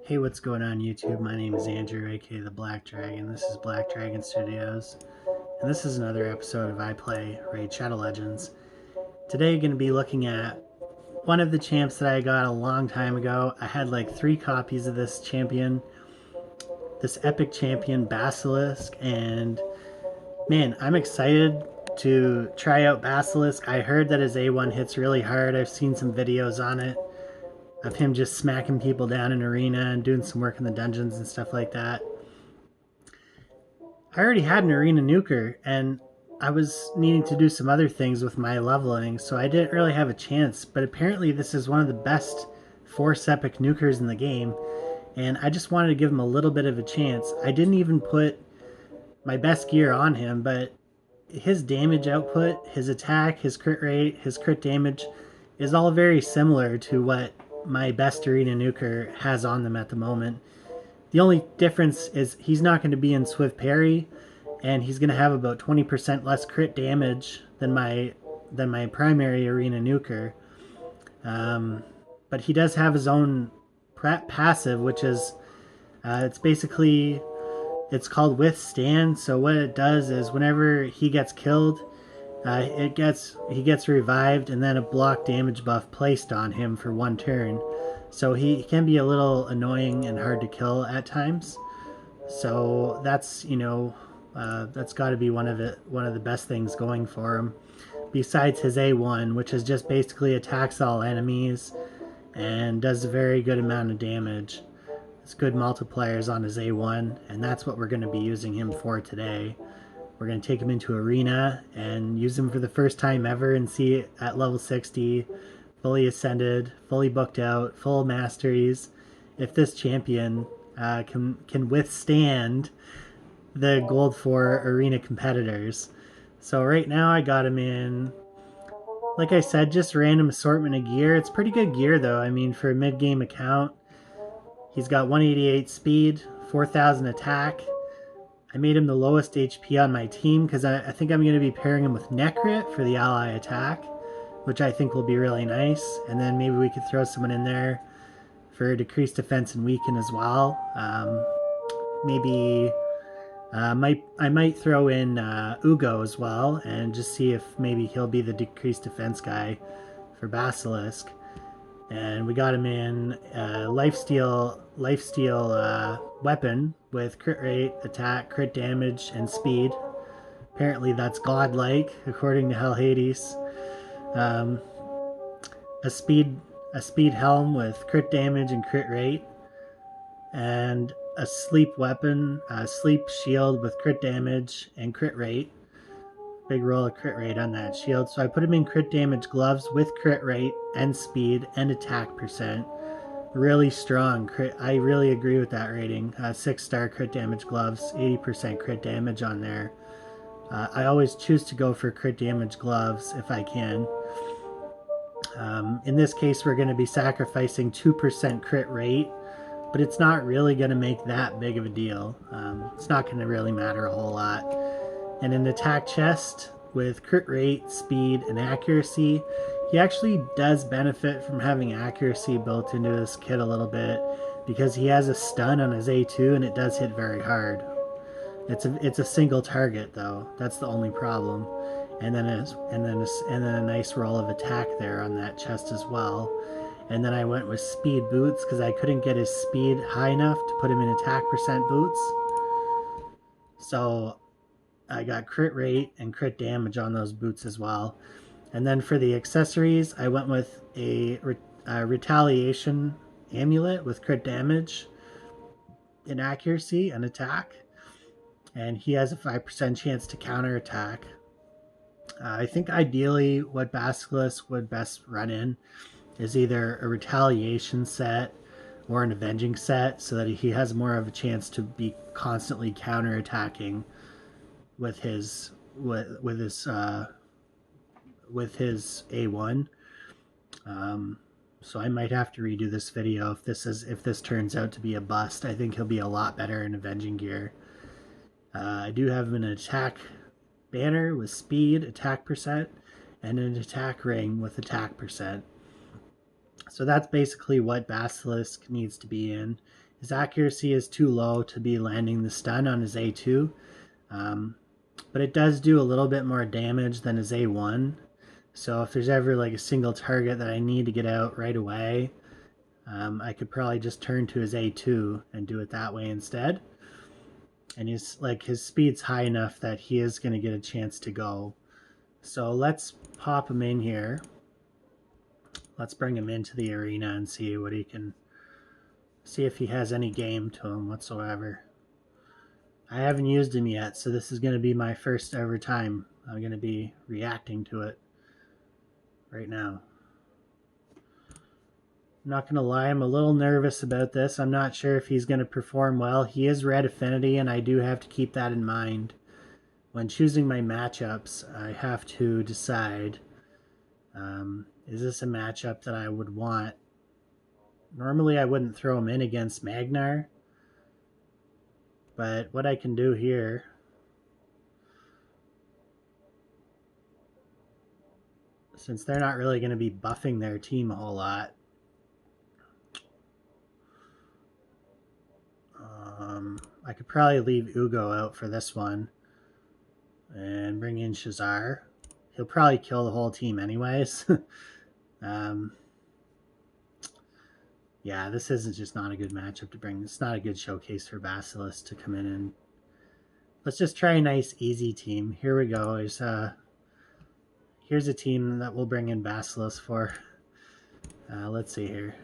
Hey, what's going on YouTube? My name is Andrew, aka the Black Dragon. This is Black Dragon Studios, and this is another episode of iPlay Raid Shadow Legends. Today, going to be looking at one of the champs that I got a long time ago. I had like 3 copies of this champion, this epic champion Basilisk, and man, I'm excited to try out Basilisk. I heard that his A1 hits really hard. I've seen some videos on it of him just smacking people down in arena and doing some work in the dungeons and stuff like that. I already had an arena nuker, and I was needing to do some other things with my leveling, so I didn't really have a chance, but apparently this is one of the best Force Epic nukers in the game, and I just wanted to give him a little bit of a chance. I didn't even put my best gear on him, but his damage output, his attack, his crit rate, his crit damage is all very similar to what my best arena nuker has on them at the moment. The only difference is he's not going to be in Swift Parry, and he's going to have about 20% less crit damage than my primary arena nuker. But he does have his own passive, which is it's called Withstand. So what it does is whenever he gets killed, he gets revived, and then a block damage buff placed on him for 1 turn. So he can be a little annoying and hard to kill at times. So that's that's got to be one of the best things going for him. Besides his A1, which is just basically attacks all enemies and does a very good amount of damage. It's good multipliers on his A1, and that's what we're going to be using him for today. We're going to take him into arena and use him for the first time ever and see at level 60, fully ascended, fully booked out, full masteries, if this champion can withstand the gold 4 arena competitors. So right now I got him in, like I said, just random assortment of gear. It's pretty good gear though. I mean, for a mid-game account, he's got 188 speed, 4,000 attack. I made him the lowest HP on my team because I think I'm going to be pairing him with Necrit for the ally attack, which I think will be really nice. And then maybe we could throw someone in there for decreased defense and weaken as well. Maybe I might throw in Ugo as well and just see if maybe he'll be the decreased defense guy for Basilisk. And we got him in lifesteal weapon with crit rate, attack, crit damage, and speed. Apparently that's godlike, according to 𝓑𝓵𝓙𝓏. A speed helm with crit damage and crit rate, and a sleep weapon, a sleep shield with crit damage and crit rate. Big roll of crit rate on that shield. So I put him in crit damage gloves with crit rate and speed and attack percent. Really strong crit. I really agree with that rating. 6-star crit damage gloves, 80% crit damage on there. I always choose to go for crit damage gloves if I can. In this case, we're going to be sacrificing 2% crit rate, but it's not really going to make that big of a deal. It's not going to really matter a whole lot. And an attack chest with crit rate, speed, and accuracy. He actually does benefit from having accuracy built into his kit a little bit because he has a stun on his A2 and it does hit very hard. It's a single target though. That's the only problem. And then a nice roll of attack there on that chest as well. And then I went with speed boots because I couldn't get his speed high enough to put him in attack percent boots. So I got crit rate and crit damage on those boots as well. And then for the accessories, I went with a retaliation amulet with crit damage, inaccuracy, and attack. And he has a 5% chance to counterattack. I think ideally what Basilisk would best run in is either a retaliation set or an avenging set so that he has more of a chance to be constantly counterattacking with his A1. So I might have to redo this video if this turns out to be a bust. I think he'll be a lot better in avenging gear. I do have an attack banner with speed, attack percent, and an attack ring with attack percent. So that's basically what Basilisk needs to be in, His accuracy is too low to be landing the stun on his A2, but it does do a little bit more damage than his A1. So if there's ever like a single target that I need to get out right away, I could probably just turn to his A2 and do it that way instead. And his speed's high enough that he is going to get a chance to go. So let's pop him in here. Let's bring him into the arena and see what he can, see if he has any game to him whatsoever. I haven't used him yet, so this is going to be my first ever time. I'm going to be reacting to it right now. I'm not going to lie, I'm a little nervous about this. I'm not sure if he's going to perform well. He is red affinity, and I do have to keep that in mind. When choosing my matchups, I have to decide, is this a matchup that I would want? Normally I wouldn't throw him in against Magnar, but what I can do here, since they're not really going to be buffing their team a whole lot, I could probably leave Ugo out for this one and bring in Shazar. He'll probably kill the whole team anyways. Yeah, this isn't just not a good matchup to bring. It's not a good showcase for Basilisk to come in and... Let's just try a nice, easy team. Here we go. Here's a team that we'll bring in Basilisk for. Let's see here.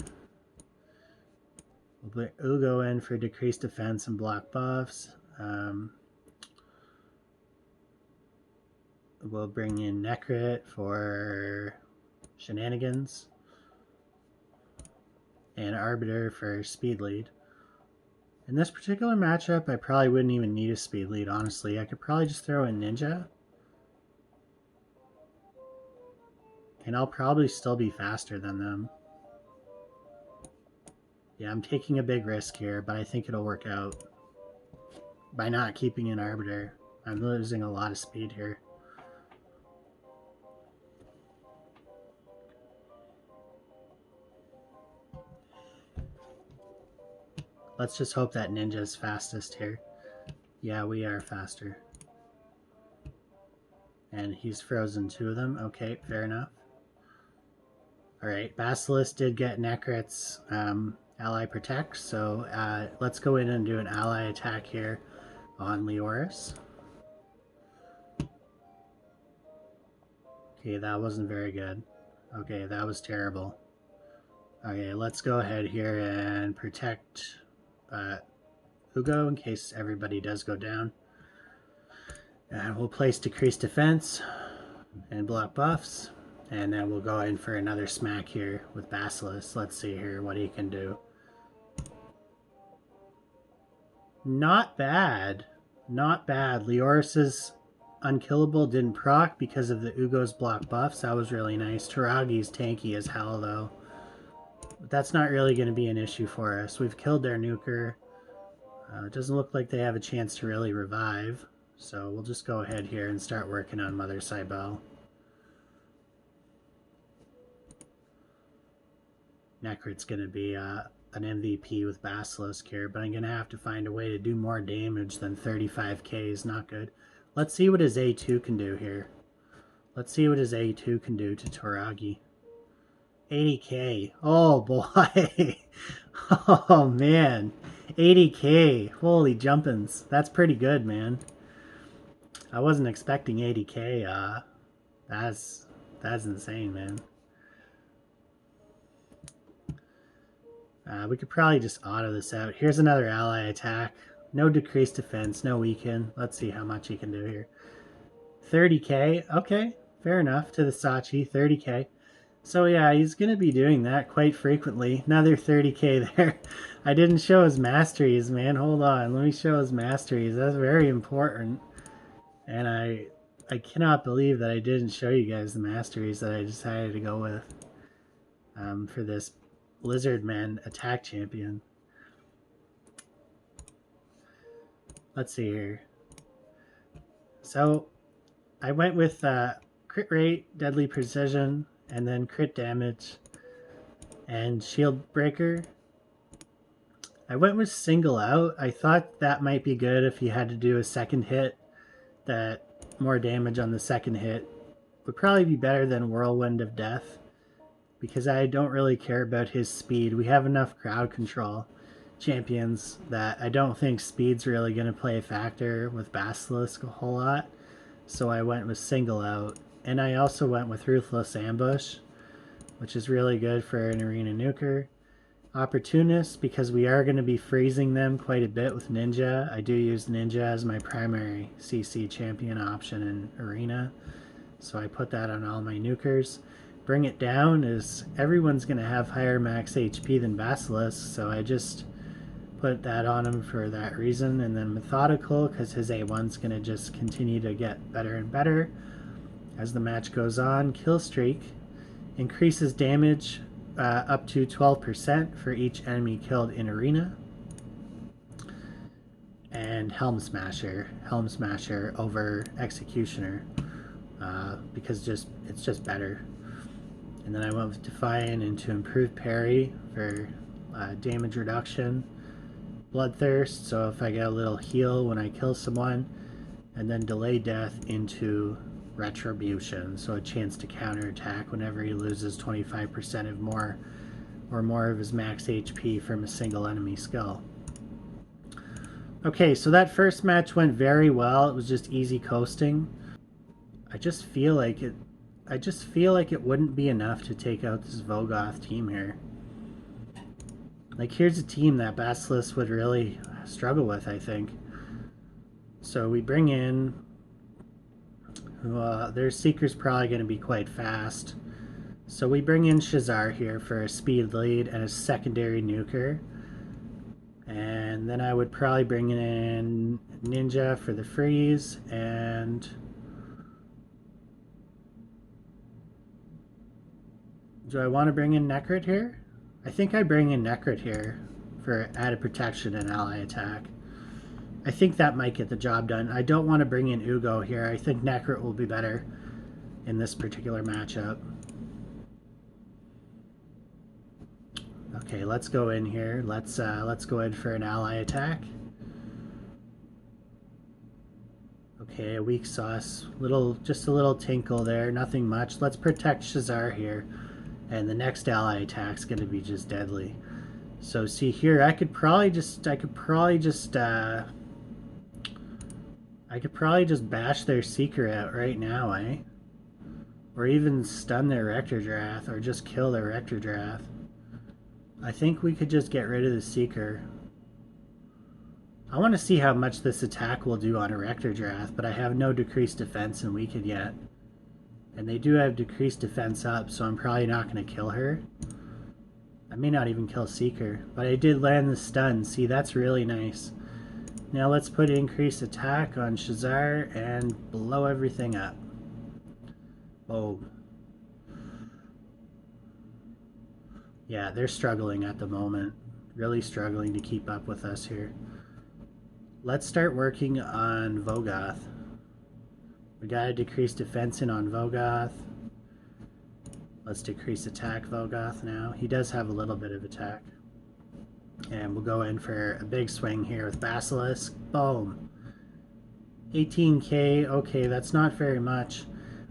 We'll put Ugo in for decreased defense and block buffs. We'll bring in Necrit for shenanigans. And Arbiter for speed lead. In this particular matchup, I probably wouldn't even need a speed lead, honestly. I could probably just throw in Ninja. And I'll probably still be faster than them. Yeah, I'm taking a big risk here, but I think it'll work out. By not keeping an Arbiter, I'm losing a lot of speed here. Let's just hope that Ninja's fastest here. Yeah, we are faster. And he's frozen 2 of them. Okay, fair enough. Alright, Basilisk did get Necrit's ally protect, so let's go in and do an ally attack here on Leoris. Okay, that wasn't very good. Okay, that was terrible. Okay, let's go ahead here and protect Ugo in case everybody does go down. And we'll place decreased defense and block buffs. And then we'll go in for another smack here with Basilisk. Let's see here what he can do. Not bad. Not bad. Leoris's unkillable didn't proc because of the Ugo's block buffs. That was really nice. 𝓬𝓭𝓬's tanky as hell though. But that's not really going to be an issue for us. We've killed their nuker. It doesn't look like they have a chance to really revive. So we'll just go ahead here and start working on Mother Cybele. Necrit's going to be an MVP with Basilisk here, but I'm going to have to find a way to do more damage than 35k is not good. Let's see what his A2 can do here. Let's see what his A2 can do to 𝓬𝓭𝓬. 80k. Oh boy. Oh man. 80k. Holy jumpins. That's pretty good, man. I wasn't expecting 80k. That's insane, man. We could probably just auto this out. Here's another ally attack. No decreased defense, no weaken. Let's see how much he can do here. 30k. Okay, fair enough to the Sachi. 30k. So yeah, he's going to be doing that quite frequently. Another 30k there. I didn't show his masteries, man. Hold on. Let me show his masteries. That's very important. And I cannot believe that I didn't show you guys the masteries that I decided to go with for this Lizardman attack champion. Let's see here. So I went with crit rate, deadly precision, and then crit damage and shield breaker. I went with single out. I thought that might be good if you had to do a second hit, that more damage on the second hit would probably be better than Whirlwind of Death, because I don't really care about his speed. We have enough crowd control champions that I don't think speed's really going to play a factor with Basilisk a whole lot. So I went with single out. And I also went with Ruthless Ambush, which is really good for an arena nuker. Opportunist, because we are going to be freezing them quite a bit with Ninja. I do use Ninja as my primary CC champion option in arena, so I put that on all my nukers. Bring it down is everyone's going to have higher max HP than Basilisk, so I just put that on him for that reason. And then Methodical, because his A1's going to just continue to get better and better as the match goes on. Kill Streak increases damage up to 12% for each enemy killed in arena. And Helm Smasher over Executioner, because it's just better. And then I went with Defiant into improved parry for damage reduction. Bloodthirst, so if I get a little heal when I kill someone. And then Delay Death into Retribution, so a chance to counterattack whenever he loses 25% or more of his max HP from a single enemy skill. Okay, so that first match went very well. It was just easy coasting. I just feel like it wouldn't be enough to take out this Vogoth team here. Like, here's a team that Basilisk would really struggle with, I think. So we bring in their Seeker's probably going to be quite fast. So we bring in Shazar here for a speed lead and a secondary nuker. And then I would probably bring in Ninja for the freeze. And do I want to bring in Necrit here? I think I bring in Necrit here for added protection and ally attack. I think that might get the job done. I don't want to bring in Ugo here. I think Necrit will be better in this particular matchup. Okay, let's go in here. Let's go in for an ally attack. Okay, a weak sauce. Just a little tinkle there. Nothing much. Let's protect Shazar here. And the next ally attack's going to be just deadly. So see here, I could probably just bash their Seeker out right now, eh? Or even stun their 𝓬𝓪𝓚, or just kill their 𝓬𝓪𝓚. I think we could just get rid of the Seeker. I want to see how much this attack will do on a 𝓬𝓪𝓚, but I have no decreased defense and weakened yet. And they do have decreased defense up, so I'm probably not going to kill her. I may not even kill Seeker, but I did land the stun. See, that's really nice. Now let's put increased attack on Shazar and blow everything up. Boom. Yeah, they're struggling at the moment. Really struggling to keep up with us here. Let's start working on Vogoth. We gotta decrease defense in on Vogoth. Let's decrease attack Vogoth now. He does have a little bit of attack. And we'll go in for a big swing here with Basilisk. Boom. 18k. Okay, that's not very much.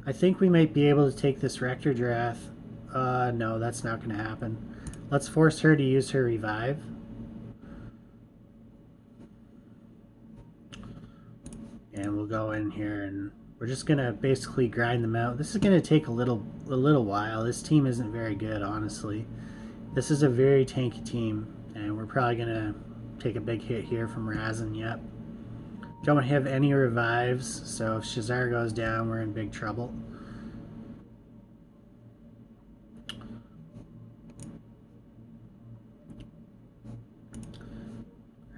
I think we might be able to take this 𝓬𝓪𝓚. No, that's not going to happen. Let's force her to use her revive. And we'll go in here and we're just going to basically grind them out. This is going to take a little while. This team isn't very good, honestly. This is a very tanky team. And we're probably going to take a big hit here from Razin, yep. Don't have any revives, so if Shazar goes down, we're in big trouble.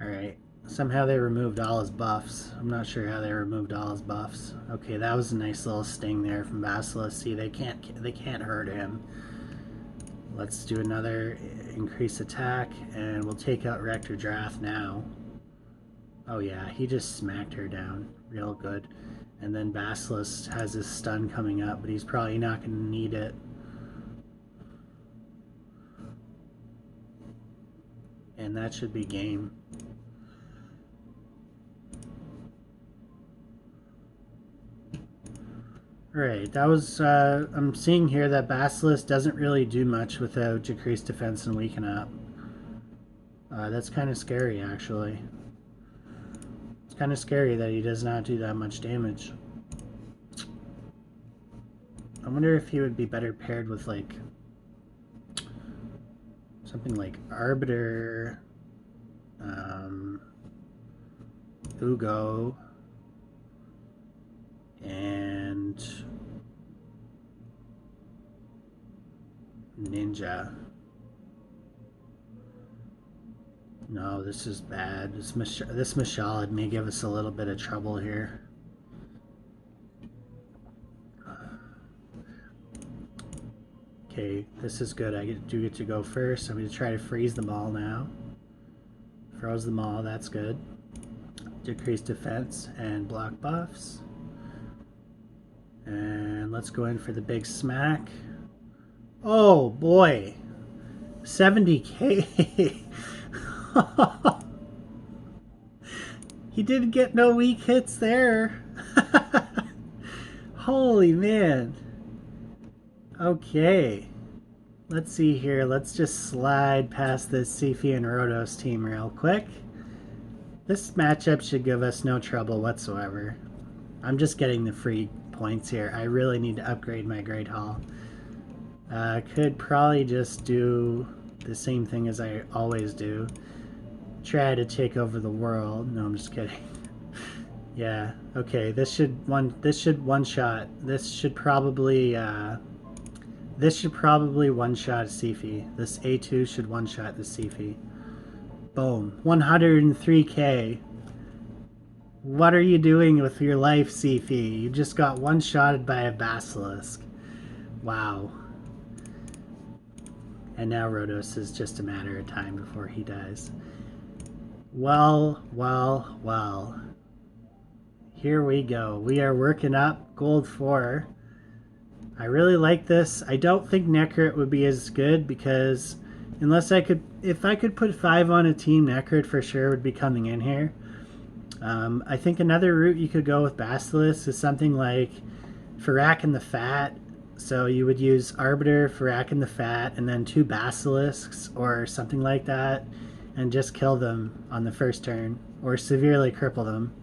Alright, somehow they removed all his buffs. I'm not sure how they removed all his buffs. Okay, that was a nice little sting there from Basilisk. See, they can't hurt him. Let's do another increase attack, and we'll take out 𝓬𝓪𝓚 now. Oh yeah, he just smacked her down real good. And then Basilisk has his stun coming up, but he's probably not going to need it. And that should be game. Alright, that was, I'm seeing here that Basilisk doesn't really do much without decreased defense and weaken up. That's kind of scary, actually. It's kind of scary that he does not do that much damage. I wonder if he would be better paired with, like, something like Arbiter, Ugo, and Ninja. No, this is bad. This 𝓫𝓙𝓙 may give us a little bit of trouble here. Okay, this is good. I do get to go first. I'm going to try to freeze them all now. Froze them all, that's good. Decrease defense and block buffs. And let's go in for the big smack. Oh boy, 70k. He didn't get no weak hits there. Holy man. Okay, let's see here. Let's just slide past this 𝓑𝓵 and Rhodos team real quick. This matchup should give us no trouble whatsoever. I'm just getting the free points here. I really need to upgrade my Great Hall. Could probably just do the same thing as I always do. Try to take over the world. No, I'm just kidding. Yeah, okay, this should one shot. This should probably one-shot 𝓑𝓵. This A2 should one-shot the 𝓑𝓵. Boom. 103k. What are you doing with your life, 𝓑𝓵? You just got one-shotted by a Basilisk. Wow. And now Rhodos is just a matter of time before he dies. Well, well, well. Here we go. We are working up gold 4. I really like this. I don't think 𝓑𝓭rt would be as good because if I could put 5 on a team, 𝓑𝓭rt for sure would be coming in here. I think another route you could go with Basilisk is something like 𝓑𝓭𝓪𝓬𝓴. So you would use Arbiter, 𝓑𝓭𝓪𝓬𝓴, and then 2 Basilisks or something like that, and just kill them on the first turn, or severely cripple them.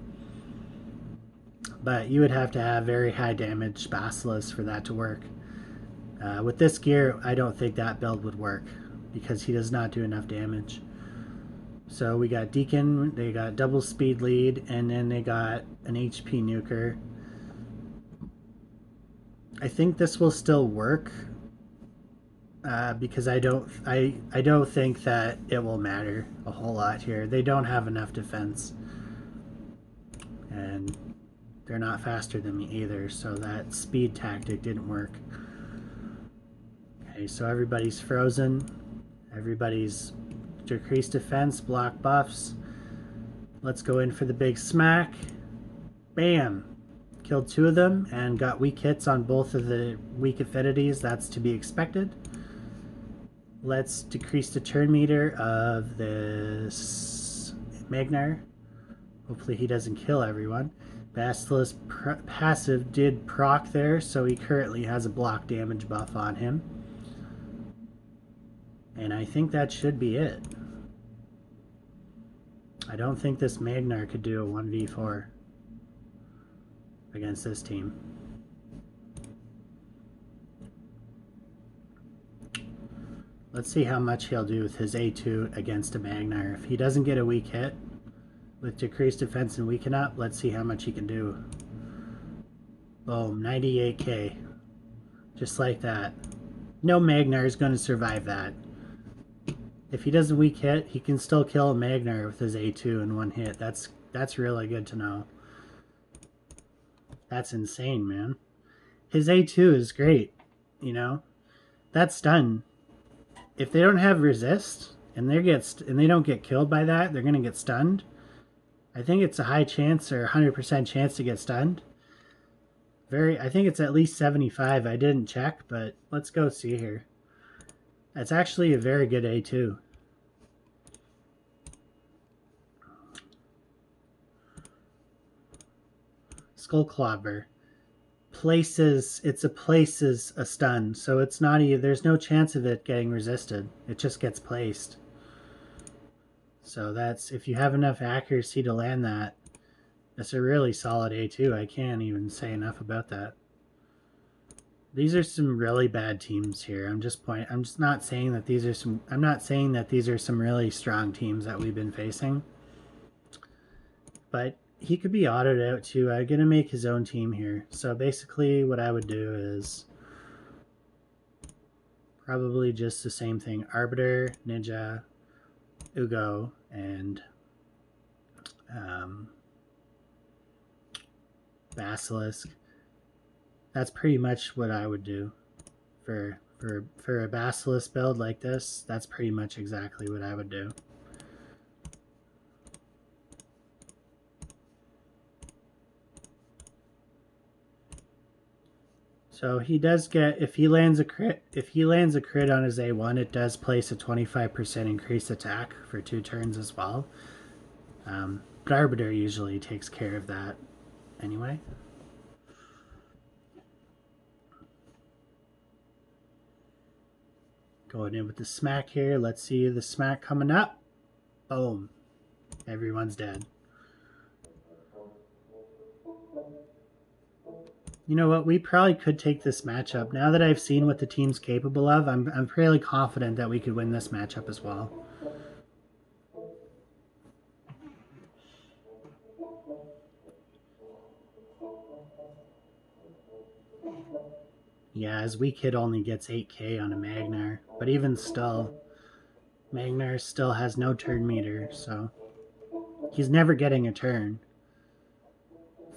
But you would have to have very high damage Basilisk for that to work. With this gear, I don't think that build would work, because he does not do enough damage. So we got Deacon, they got double speed lead, and then they got an HP nuker. I think this will still work, because I don't think that it will matter a whole lot here. They don't have enough defense, and they're not faster than me either, so that speed tactic didn't work. Okay, so everybody's frozen. Everybody's decreased defense, block buffs. Let's go in for the big smack. Bam! Killed 2 of them and got weak hits on both of the weak affinities. That's to be expected. Let's decrease the turn meter of this Magnar. Hopefully he doesn't kill everyone. Basilisk passive did proc there, so he currently has a block damage buff on him. And I think that should be it. I don't think this Magnar could do a 1v4 against this team. Let's see how much he'll do with his A2 against a Magnar. If he doesn't get a weak hit with decreased defense and weaken up, let's see how much he can do. Boom, 98k. Just like that. No Magnar is going to survive that. If he doesn't weak hit, he can still kill a Magnar with his A2 in 1 hit. That's really good to know. That's insane, man. His A2 is great, you know? That's done. If they don't have resist and they don't get killed by that, they're going to get stunned. I think it's a high chance or 100% chance to get stunned. I think it's at least 75. I didn't check, but let's go see here. That's actually a very good A2. 𝓬𝓬𝓪𝓬𝓴 places, it's a places a stun, so it's not even, there's no chance of it getting resisted. It just gets placed. So that's, if you have enough accuracy to land that, that's a really solid A2. I can't even say enough about that. These are some really bad teams here. I'm just not saying that these are some, I'm not saying that these are some really strong teams that we've been facing. But he could be autoed out too. I'm going to make his own team here. So basically what I would do is probably just the same thing. Arbiter, Ninja, Ugo, and Basilisk. That's pretty much what I would do for a Basilisk build like this. That's pretty much exactly what I would do. So he does get, if he lands a crit on his A1, it does place a 25% increased attack for 2 turns as well. But Arbiter usually takes care of that anyway. Going in with the smack here. Let's see the smack coming up. Boom. Everyone's dead. You know what? We probably could take this matchup. Now that I've seen what the team's capable of, I'm fairly confident that we could win this matchup as well. Yeah, his weak hit only gets 8k on a Magnar, but even still, Magnar still has no turn meter, so he's never getting a turn.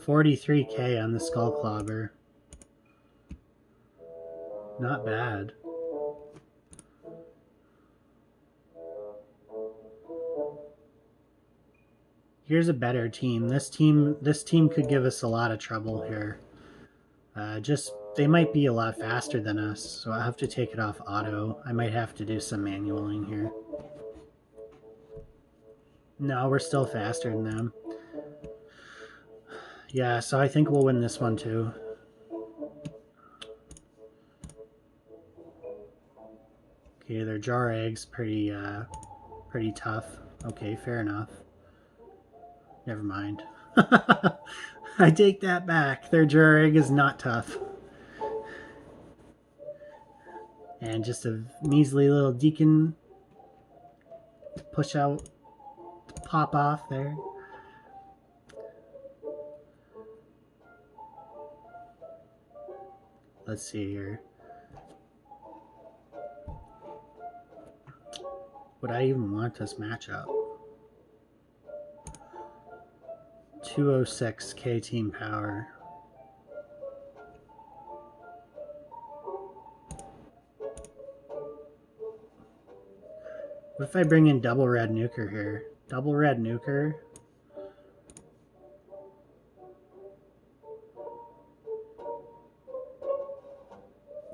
43k on the 𝓬𝓬𝓪𝓬. Not bad. Here's a better team. This team could give us a lot of trouble here. They might be a lot faster than us, so I'll have to take it off auto. I might have to do some manualing here. No, we're still faster than them. Yeah, so I think we'll win this one too. Okay, their jar egg's pretty tough. Okay, fair enough. Never mind. I take that back. Their jar egg is not tough. And just a measly little deacon push out, pop off there. Let's see here. Would I even want this matchup? 206k team power. What if I bring in double red nuker here? Double red nuker.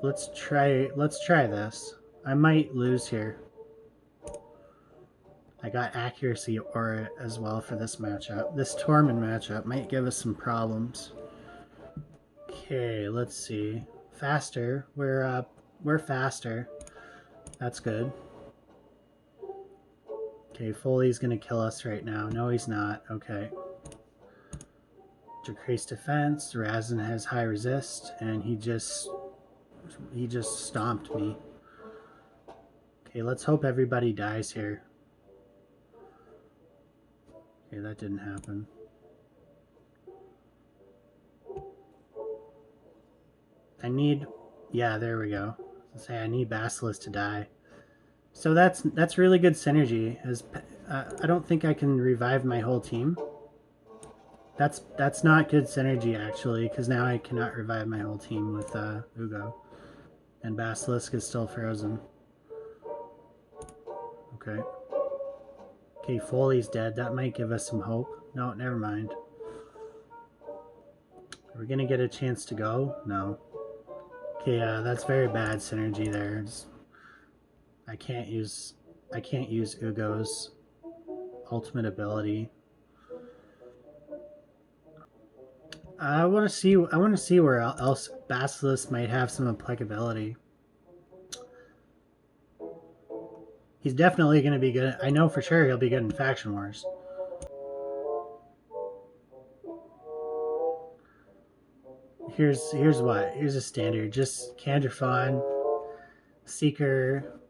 Let's try this. I might lose here. I got accuracy aura as well for this matchup. This Tormund matchup might give us some problems. Okay, let's see. Faster. We're faster. That's good. Okay, Foley's gonna kill us right now. No, he's not. Okay. Decreased defense. Razin has high resist, and he just stomped me. Okay, let's hope everybody dies here. Okay, that didn't happen. I need, yeah, there we go. I need Basilisk to die. So that's really good synergy. I don't think I can revive my whole team. That's not good synergy actually, because now I cannot revive my whole team with Ugo, and Basilisk is still frozen. Okay. Okay, Foley's dead. That might give us some hope. No, never mind. Are we gonna get a chance to go? No. Okay, that's very bad synergy there. I can't use Ugo's ultimate ability. I want to see where else Basilisk might have some applicability. He's definitely going to be good. I know for sure he'll be good in Faction Wars. Here's what. Here's a standard. Just 𝓑𝓪𝓮, Seeker,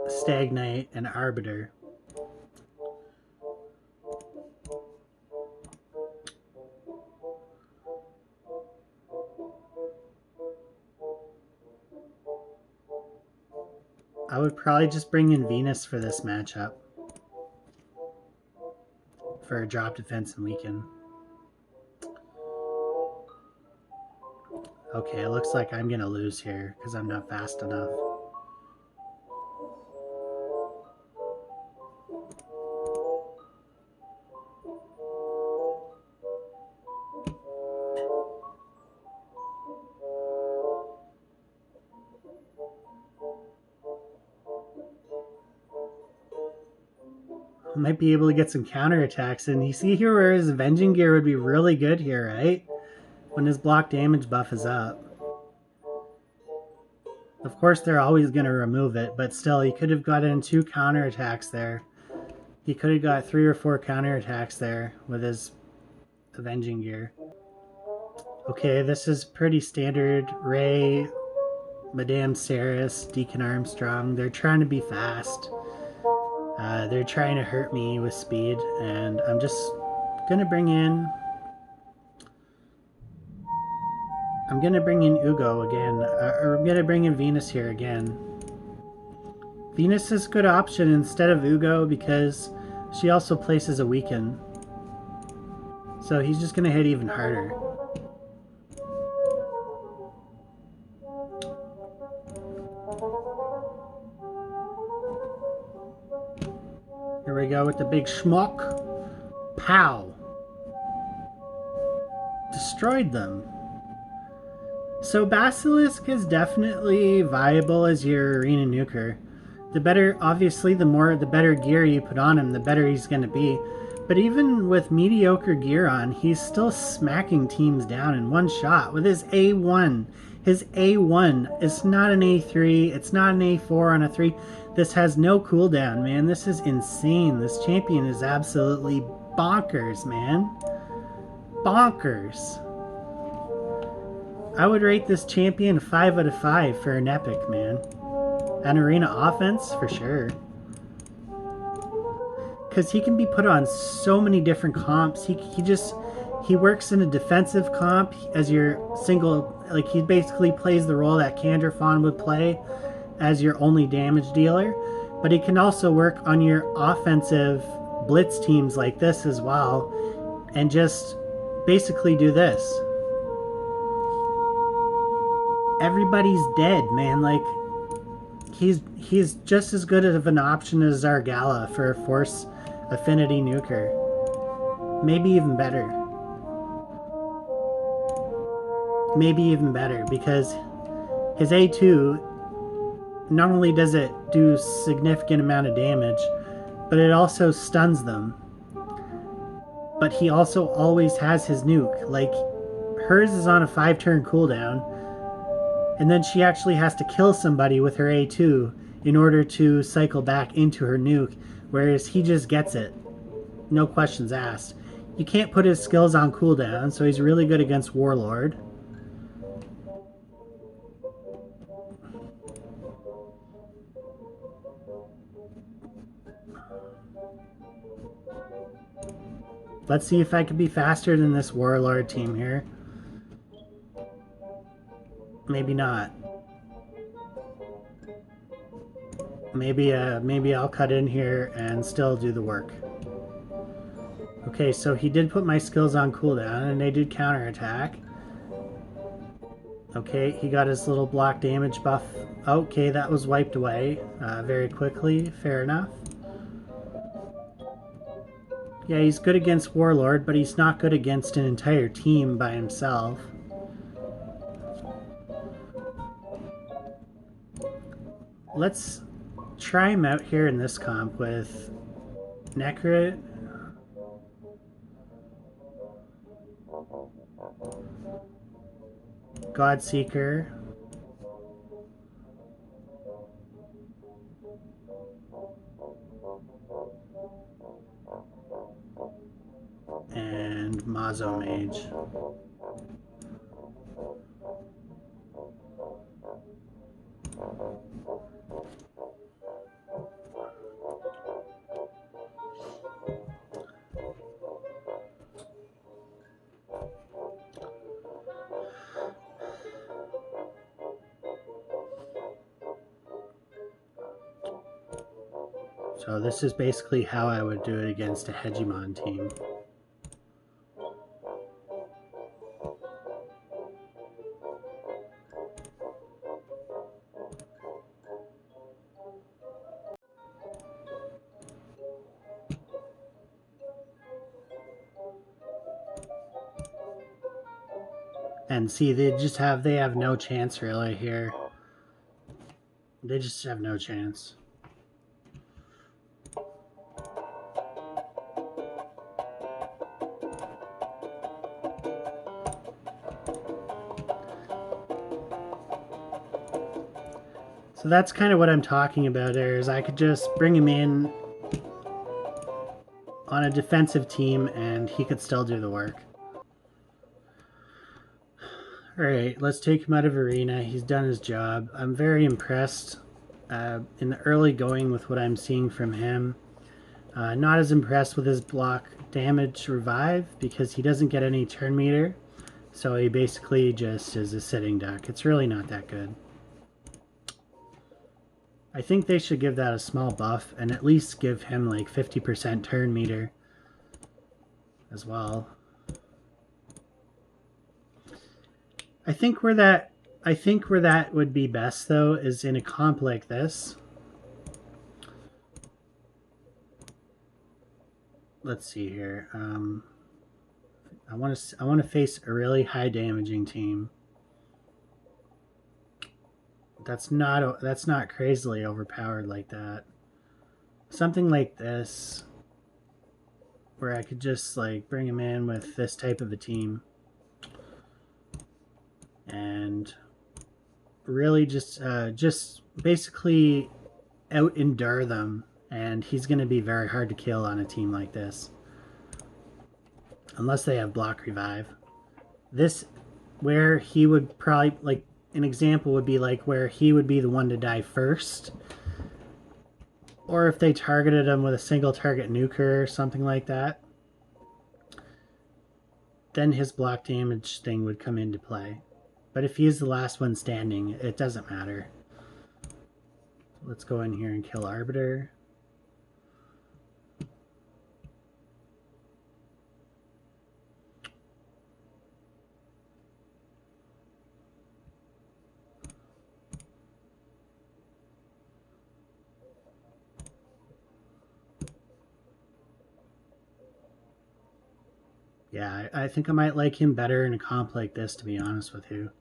Stagnate, and Arbiter. I would probably just bring in Venus for this matchup. For drop defense and weaken. Okay, it looks like I'm gonna lose here because I'm not fast enough. I might be able to get some counterattacks, and you see here where his Avenging Gear would be really good here, right? When his block damage buff is up. Of course, they're always going to remove it, but still, he could have gotten 2 counterattacks there. He could have got 3 or 4 counterattacks there with his Avenging Gear. Okay, this is pretty standard. Ray, Madame Ceres, Deacon Armstrong, they're trying to be fast. They're trying to hurt me with speed, and I'm just gonna bring in... I'm gonna bring in Ugo again, or I'm gonna bring in Venus here again. Venus is a good option instead of Ugo because she also places a weaken. So he's just gonna hit even harder. Here we go with the big schmuck. Pow! Destroyed them. So Basilisk is definitely viable as your arena nuker. The better, obviously, the better gear you put on him, the better he's going to be. But even with mediocre gear on, he's still smacking teams down in one shot with his A1. His A1, it's not an A3, it's not an A4 on a 3. This has no cooldown, man. This is insane. This champion is absolutely bonkers, man. Bonkers. I would rate this champion 5 out of 5 for an epic, man. An arena offense, for sure. Because he can be put on so many different comps. He works in a defensive comp as your single, like he basically plays the role that 𝓑𝓪𝓮 would play as your only damage dealer. But he can also work on your offensive blitz teams like this as well. And just basically do this. Everybody's dead, man. Like, he's just as good of an option as Zargala for a Force Affinity nuker. Maybe even better. Maybe even better, because his A2, not only does it do significant amount of damage, but it also stuns them. But he also always has his nuke. Like, hers is on a 5-turn cooldown, and then she actually has to kill somebody with her A2 in order to cycle back into her nuke, whereas he just gets it. No questions asked. You can't put his skills on cooldown, so he's really good against Warlord. Let's see if I can be faster than this Warlord team here. Maybe not. Maybe I'll cut in here and still do the work. Okay, so he did put my skills on cooldown, and they did counterattack. Okay, he got his little block damage buff. Okay, that was wiped away very quickly. Fair enough. Yeah, he's good against Warlord, but he's not good against an entire team by himself. Let's try him out here in this comp with Necrit. Godseeker. And Mazo Mage. So this is basically how I would do it against a Hegemon team. And see, they have no chance really here. They just have no chance. So that's kind of what I'm talking about there, is I could just bring him in on a defensive team and he could still do the work. Alright, let's take him out of arena. He's done his job. I'm very impressed in the early going with what I'm seeing from him. Not as impressed with his block damage revive because he doesn't get any turn meter. So he basically just is a sitting duck. It's really not that good. I think they should give that a small buff and at least give him like 50% turn meter as well. I think where that would be best though is in a comp like this. Let's see here. I want to face a really high damaging team. That's not crazily overpowered like that. Something like this, where I could just like bring him in with this type of a team, and really just basically out-endure them, and he's going to be very hard to kill on a team like this, unless they have block revive. This, where he would probably, like, an example would be like where he would be the one to die first, or if they targeted him with a single target nuker or something like that, then his block damage thing would come into play. But if he's the last one standing, it doesn't matter. Let's go in here and kill Arbiter. Yeah, I think I might like him better in a comp like this, to be honest with you.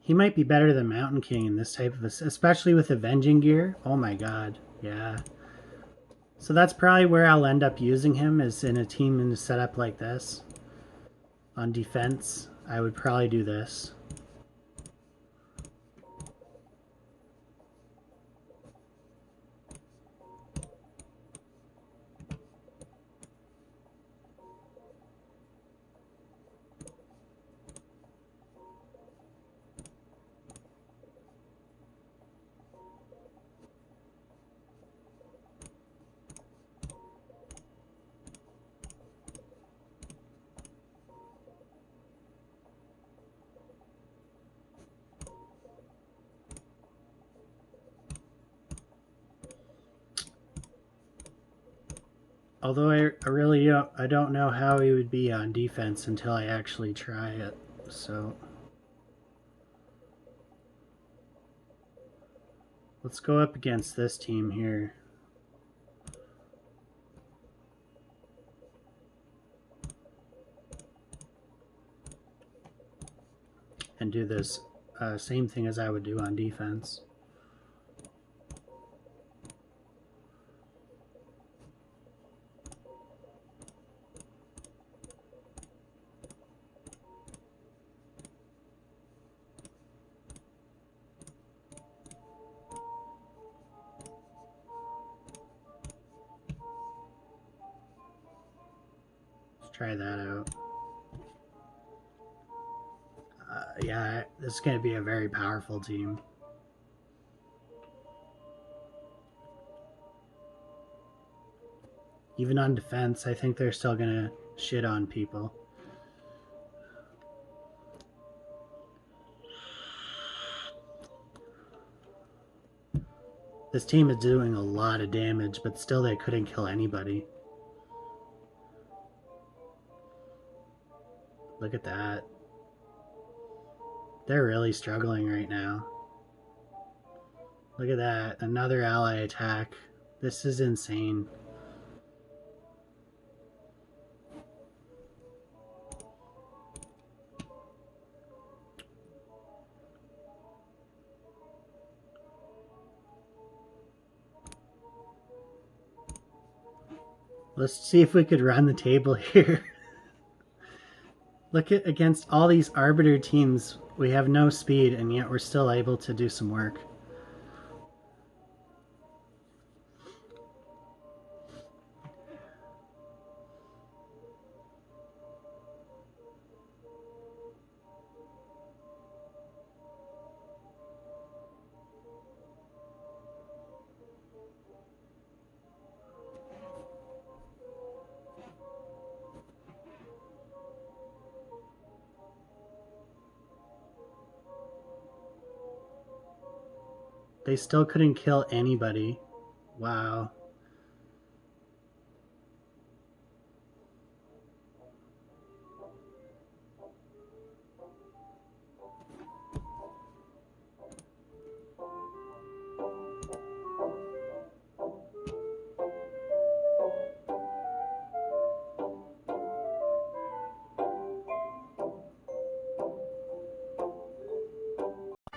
He might be better than Mountain King in this type of, especially with Avenging Gear. Oh my god, yeah. So that's probably where I'll end up using him, is in a team in a setup like this. On defense, I would probably do this. Although I don't know how he would be on defense until I actually try it, so let's go up against this team here. And do this same thing as I would do on defense. Let's try that out. Yeah, this is going to be a very powerful team. Even on defense, I think they're still going to shit on people. This team is doing a lot of damage, but still they couldn't kill anybody. Look at that. They're really struggling right now. Look at that. Another ally attack. This is insane. Let's see if we could run the table here. Look at against all these arbiter teams, we have no speed, and yet we're still able to do some work. They still couldn't kill anybody. Wow.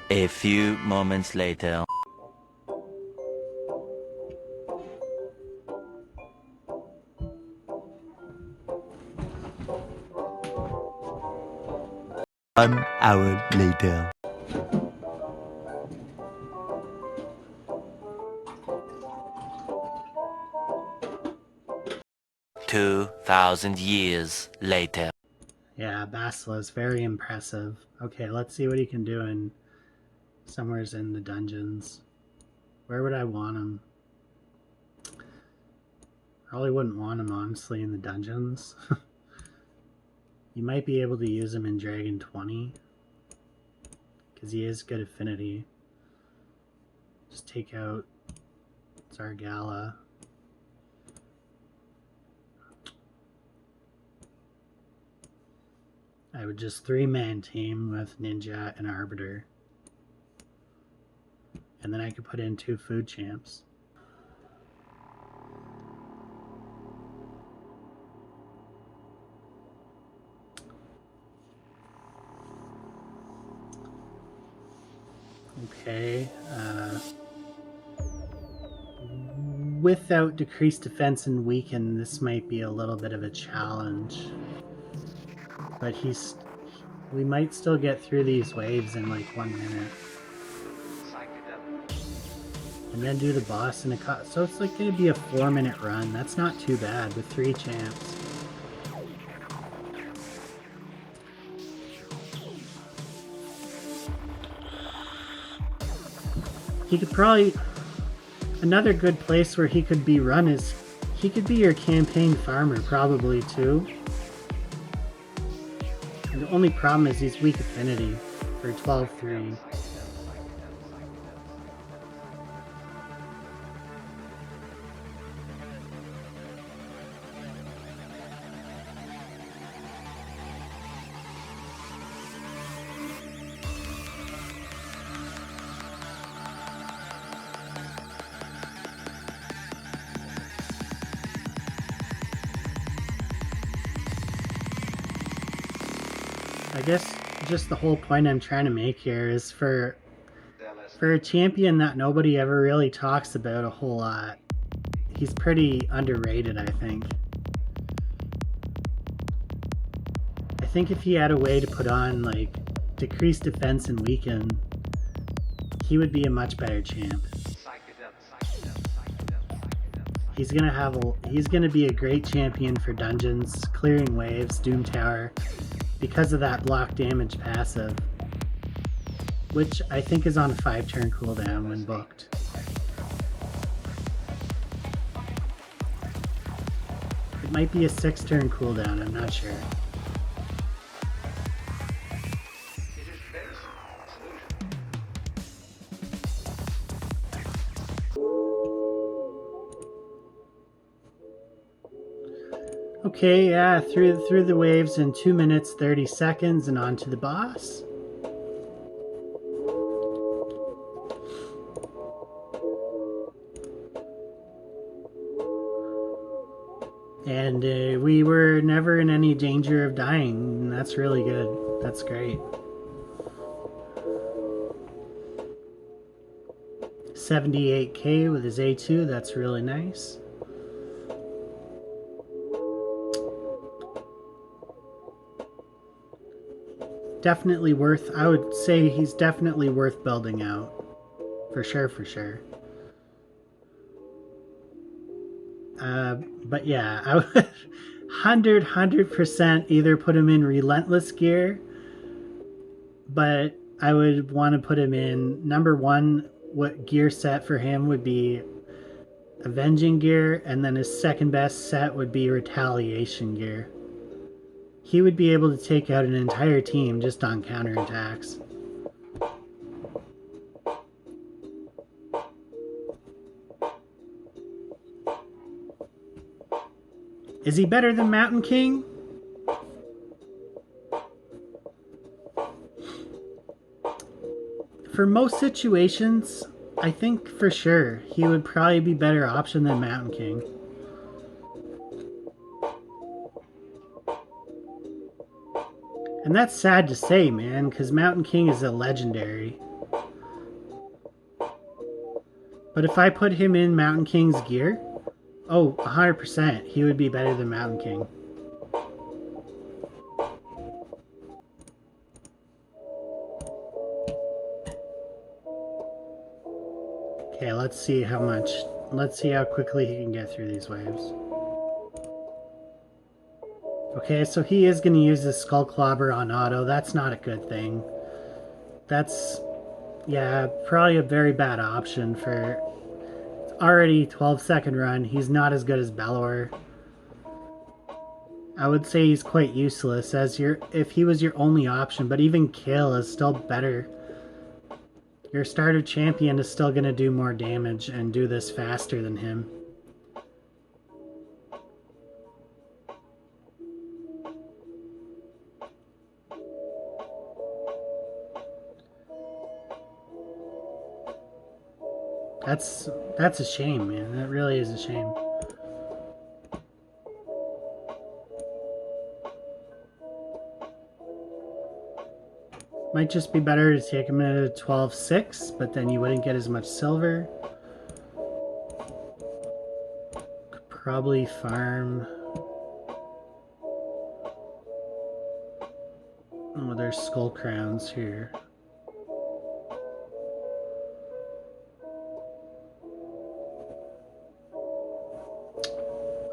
A few moments later. An hour later. 2,000 years later. Yeah, Basilisk, very impressive. Okay, let's see what he can do in somewhere's in the dungeons. Where would I want him? Probably wouldn't want him, honestly, in the dungeons. You might be able to use him in Dragon 20, because he is good affinity. Just take out 𝓪𝓭𝓪𝓬𝓴. I would just 3-man team with Ninja and Arbiter. And then I could put in 2 food champs. Okay. Without decreased defense and weaken, this might be a little bit of a challenge. But we might still get through these waves in like 1 minute. And then do the boss in a so it's like going to be a 4-minute run. That's not too bad with 3 champs. He could probably... Another good place where he could be run is... He could be your campaign farmer probably too. And the only problem is he's weak affinity for 12-3. I guess just the whole point I'm trying to make here is for a champion that nobody ever really talks about a whole lot. He's pretty underrated, I think. I think if he had a way to put on like decreased defense and weaken, he would be a much better champ. He's gonna be a great champion for dungeons, clearing waves, Doom Tower, because of that block damage passive, which I think is on a 5-turn cooldown when booked. It might be a 6-turn cooldown, I'm not sure. Okay, yeah, through the waves in 2 minutes 30 seconds and on to the boss. And we were never in any danger of dying. That's really good. That's great. 78k with his A2, that's really nice. Definitely worth, I would say he's definitely worth building out. For sure, for sure. But yeah, I would 100% either put him in Relentless gear, but I would want to put him in, number one, what gear set for him would be Avenging gear, and then his second best set would be Retaliation gear. He would be able to take out an entire team just on counterattacks. Is he better than Mountain King? For most situations, I think for sure he would probably be a better option than Mountain King. And that's sad to say, man, because Mountain King is a legendary. But if I put him in Mountain King's gear, oh, 100%, he would be better than Mountain King. Okay, let's see how quickly he can get through these waves. Okay, so he is going to use his Skull Clobber on auto. That's not a good thing. That's, yeah, probably a very bad option for already 12-second run. He's not as good as Belor. I would say he's quite useless as if he was your only option, but even Kill is still better. Your starter champion is still going to do more damage and do this faster than him. That's a shame, man. That really is a shame. Might just be better to take him at a 12-6, but then you wouldn't get as much silver. Could probably farm. Oh, there's skull crowns here.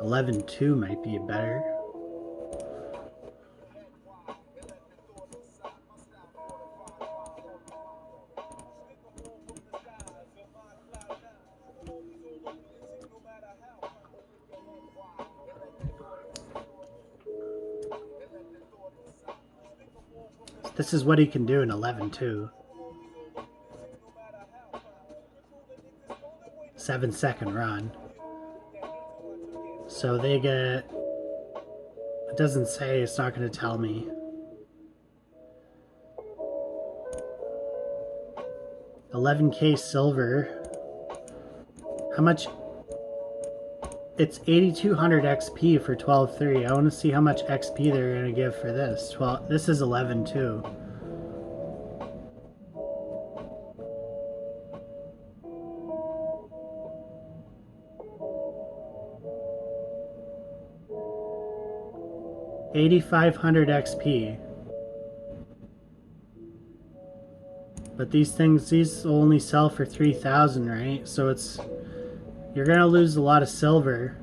$11.2 might be better. This is what he can do in 11.2. 7-second run. So they get, it doesn't say, it's not going to tell me. 11k silver. How much? It's 8200 XP for 12.3. I want to see how much XP they're going to give for this. This is 11.2. 8,500 XP. But these will only sell for 3,000, right? So you're gonna lose a lot of silver.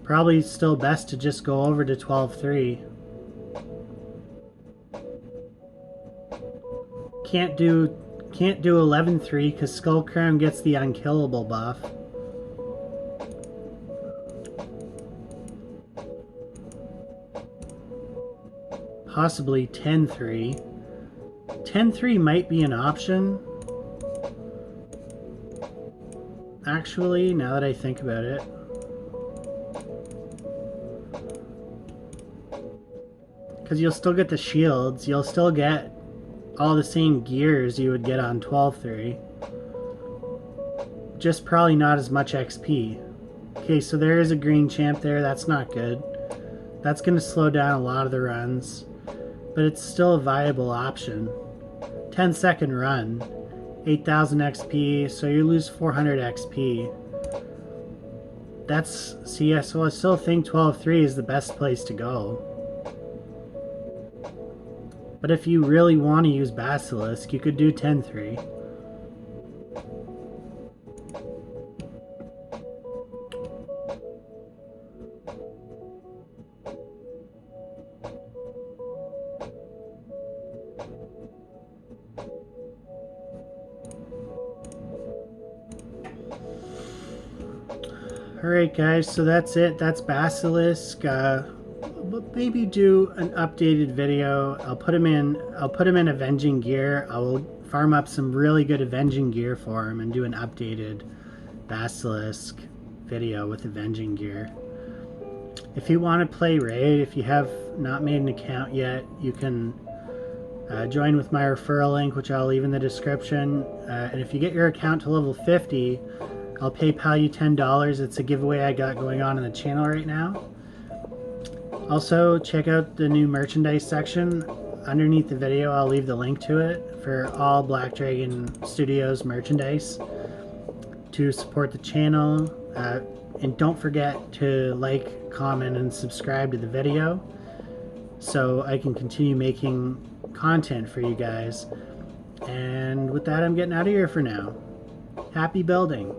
Probably still best to just go over to 12.3. Can't do 11.3 because 𝓬𝓪𝓻 gets the unkillable buff. Possibly 10.3. 10.3 might be an option. Actually, now that I think about it. Because you'll still get the shields, you'll still get all the same gears you would get on 12.3. Just probably not as much XP. Okay, so there is a green champ there, that's not good. That's going to slow down a lot of the runs. But it's still a viable option. 10-second run, 8,000 XP, so you lose 400 XP. So I still think 12.3 is the best place to go. But if you really want to use Basilisk, you could do 10.3. Alright guys, so that's it. That's Basilisk. Maybe do an updated video. I'll put him in Avenging Gear. I will farm up some really good Avenging Gear for him and do an updated Basilisk video with Avenging Gear. If you want to play Raid, if you have not made an account yet, you can join with my referral link, which I'll leave in the description. And if you get your account to level 50, I'll PayPal you $10. It's a giveaway I got going on the channel right now. Also, check out the new merchandise section. Underneath the video, I'll leave the link to it for all Black Dragon Studios merchandise to support the channel. And don't forget to like, comment, and subscribe to the video so I can continue making content for you guys. And with that, I'm getting out of here for now. Happy building!